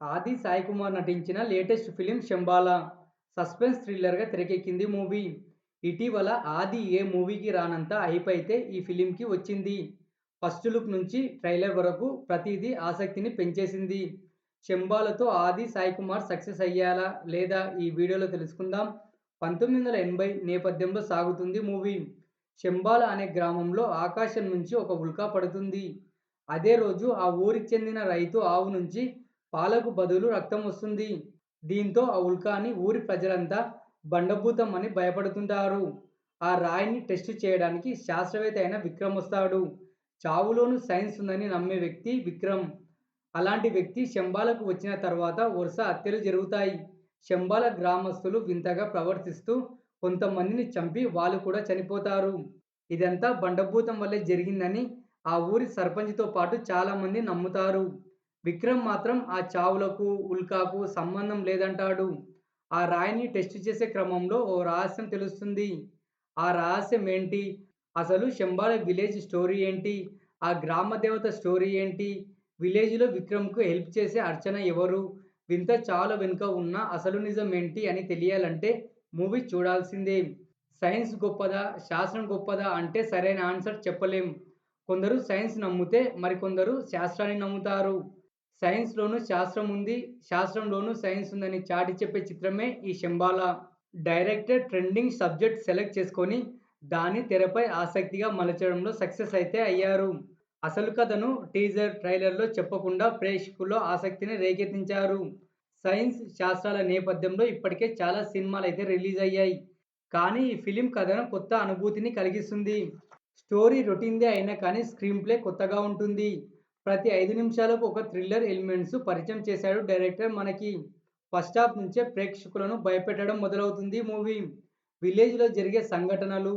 ఆది సాయి కుమార్ నటించిన latest film 'Shambala'. Suspense థ్రిల్లర్‌గా తెరకెక్కింది మూవీ. ఇటీవల 'ఆది' ఏ మూవీకి రానంత హైప్ అయితే ఈ ఫిలింకి వచ్చింది. ఫస్ట్ లుక్ నుంచి ట్రైలర్ వరకు ప్రతీదీ ఆసక్తిని పెంచేసింది. 'శంబాల'తో ఆది సాయి కుమార్ సక్సెస్ అయ్యారా లేదా ఈ వీడియోలో తెలుసుకుందాం. 1980 నేపథ్యంలో సాగుతుంది మూవీ. శంబాల అనే గ్రామంలో ఆకాశం నుంచి ఒక ఉల్క పడుతుంది. అదే రోజు ఆ ఊరికి చెందిన రైతు ఆవు నుంచి పాలకు బదులు రక్తం వస్తుంది. దీంతో ఆ ఉల్కాని ఊరి ప్రజలంతా బండభూతం అని భయపడుతుంటారు. ఆ రాయిని టెస్ట్ చేయడానికి శాస్త్రవేత్త అయిన విక్రమ్ వస్తాడు. చావులోనూ సైన్స్ ఉందని నమ్మే వ్యక్తి విక్రమ్. అలాంటి వ్యక్తి శంబాలకు వచ్చిన తర్వాత వరుస హత్యలు జరుగుతాయి. శంబాల గ్రామస్తులు వింతగా ప్రవర్తిస్తూ కొంతమందిని చంపి వాళ్ళు కూడా చనిపోతారు. ఇదంతా బండభూతం వల్లే జరిగిందని ఆ ఊరి సర్పంచ్‌తో పాటు చాలామంది నమ్ముతారు. విక్రమ్ మాత్రం ఆ చావులకు, ఉల్కాకు సంబంధం లేదంటాడు. ఆ రాయిని టెస్ట్ చేసే క్రమంలో ఓ రహస్యం తెలుస్తుంది. ఆ రహస్యం ఏంటి? అసలు శంబాల విలేజ్ స్టోరీ ఏంటి? ఆ గ్రామ దేవత స్టోరీ ఏంటి? విలేజ్‌లో విక్రమ్‌కు హెల్ప్ చేసే అర్చన ఎవరు? వింత చావుల వెనుక ఉన్న అసలు నిజం ఏంటి అని తెలియాలంటే మూవీ చూడాల్సిందే. సైన్స్ గొప్పదా? శాస్త్రం గొప్పదా? అంటే సరైన ఆన్సర్ చెప్పలేం. కొందరు సైన్స్ నమ్మితే మరికొందరు శాస్త్రాన్ని నమ్ముతారు. సైన్స్‌లోనూ శాస్త్రం ఉంది, శాస్త్రంలోనూ సైన్స్ ఉందని చాటి చెప్పే చిత్రమే ఈ 'Shambhala'. Director trending subject select చేసుకొని దాన్ని తెరపై ఆసక్తిగా మలచడంలో సక్సెస్ అయితే అయ్యారు. అసలు కథను టీజర్, ట్రైలర్‌లో చెప్పకుండా ప్రేక్షకుల్లో ఆసక్తిని రేకెత్తించారు. సైన్స్, శాస్త్రాల నేపథ్యంలో ఇప్పటికే చాలా సినిమాలైతే రిలీజ్ అయ్యాయి. కానీ ఈ ఫిల్మ్ కథనం కొత్త అనుభూతిని కలిగిస్తుంది. స్టోరీ రొటీన్‌దే అయినా కానీ స్క్రీన్ ప్లే కొత్తగా ఉంటుంది. ప్రతి 5 నిమిషాలకు ఒక థ్రిల్లర్ ఎలిమెంట్స్ పరిచయం చేశాడు డైరెక్టర్ మనకి. ఫస్ట్ హాఫ్ నుంచే ప్రేక్షకులను భయపెట్టడం మొదలవుతుంది మూవీ. విలేజ్‌లో జరిగే సంఘటనలు,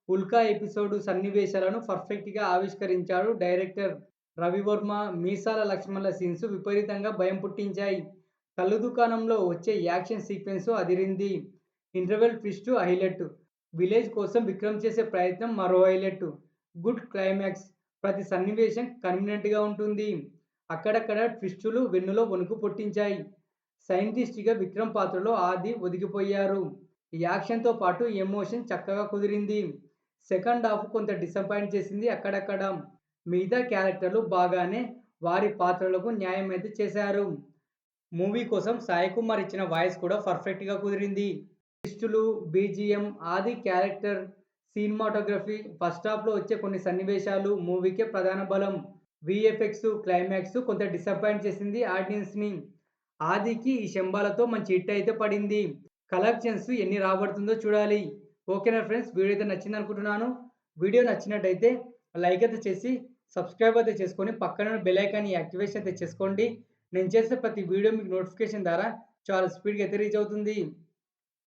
ఉల్కా ఎపిసోడ్ సన్నివేశాలను పర్ఫెక్ట్‌గా ఆవిష్కరించాడు డైరెక్టర్. రవివర్మ, మీసాల లక్ష్మణ్‌ల సీన్స్ విపరీతంగా భయం పుట్టించాయి. కల్లు దుకాణంలో వచ్చే యాక్షన్ సీక్వెన్స్ అదిరింది. Interval twist highlight. విలేజ్ కోసం విక్రమ్ చేసే ప్రయత్నం మరో హైలైట్. Good climax. ప్రతి సన్నివేశం కన్వీనియంట్‌గా ఉంటుంది. అక్కడక్కడ ట్విస్టులు వెన్నులో వణుకు పుట్టించాయి. సైంటిస్ట్‌గా విక్రమ్ పాత్రలో ఆది ఒదిగిపోయారు. యాక్షన్‌తో పాటు ఎమోషన్ చక్కగా కుదిరింది. సెకండ్ హాఫ్ కొంత డిసప్పాయింట్ చేసింది అక్కడక్కడ. మిగతా క్యారెక్టర్లు బాగానే వారి పాత్రలకు న్యాయం అయితే చేశారు. మూవీ కోసం సాయి కుమార్ ఇచ్చిన వాయిస్ కూడా పర్ఫెక్ట్‌గా కుదిరింది. ట్విస్టులు, బీజీఎం, ఆది క్యారెక్టర్, సినిమాటోగ్రఫీ, ఫస్ట్ హాఫ్‌లో వచ్చే కొన్ని సన్నివేశాలు మూవీకే ప్రధాన బలం. వీఎఫ్ఎక్స్, క్లైమాక్స్ కొంత డిసప్పాయింట్ చేసింది ఆడియన్స్‌ని. ఆదికి ఈ శంబాలతో మంచి హిట్ అయితే పడింది. కలెక్షన్స్ ఎన్ని రాబడుతుందో చూడాలి. ఓకేనా ఫ్రెండ్స్, వీడియో అయితే నచ్చిందనుకుంటున్నాను. వీడియో నచ్చినట్టయితే లైక్ అయితే చేసి, సబ్స్క్రైబ్ అయితే చేసుకొని పక్కన ఉన్న బెల్ ఐకాన్‌ని యాక్టివేషన్ అయితే చేసుకోండి. నేను చేసే ప్రతి వీడియో మీకు నోటిఫికేషన్ ద్వారా చాలా స్పీడ్‌గా అయితే రీచ్ అవుతుంది.